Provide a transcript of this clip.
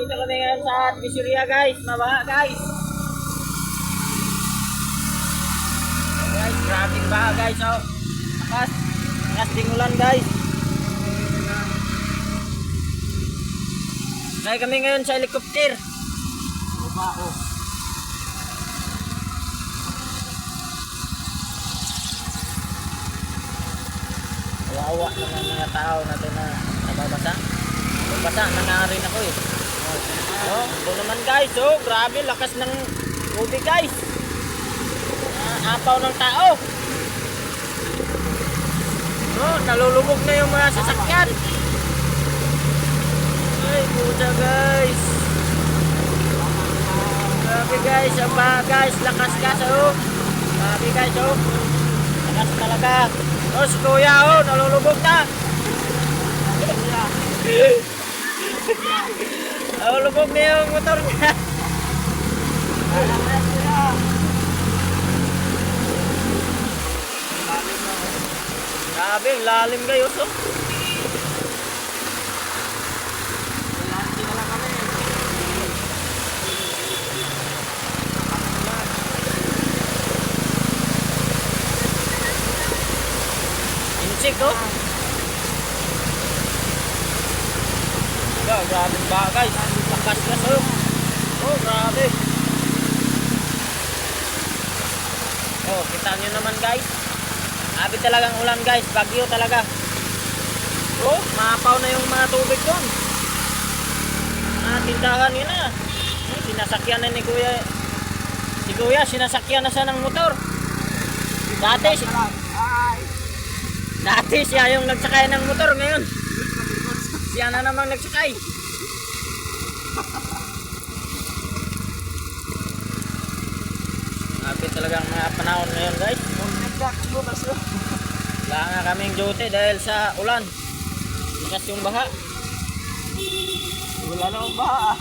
Dito kami ngayon sa Visoria guys, mabaha guys. Guys, grabing baha guys. Oh. Lakas ding ulan guys. Kaya kami ngayon sa helicopter. Baho. Kawawa naman mga tao natin na nababasa. Basa na nga rin ako eh. Oh, ito naman guys, oh, grabe lakas ng tubig guys. Apaw ng tao. Oh, nalulubog na yung mga sasakyan. Ay, puta guys. Grabe guys, ang baha guys, lakas gas oh. Grabe guys oh. Lakas talaga. Oh, si kuya oh, nalulubog na. Oh, lubog na yung motor niya. Grabe, lalim kayo so. Insik oh. Grabe ba guys, lakas gas oh. Oh, grabe. Oh, kita nyo naman guys. Grabe talagang ulan guys, bagyo talaga. Oh, maapaw na yung mga tubig doon. Tindahan yun na. Sinasakyan na ni kuya. Si kuya, sinasakyan na siya ng motor. Dati siya yung nagsakay ng motor, ngayon siya na namang nagsakay. Grabe talagang mga panahon ngayon guys. Wala nga kaming duty dahil sa ulan. Lakas yung baha. Wala namang baha.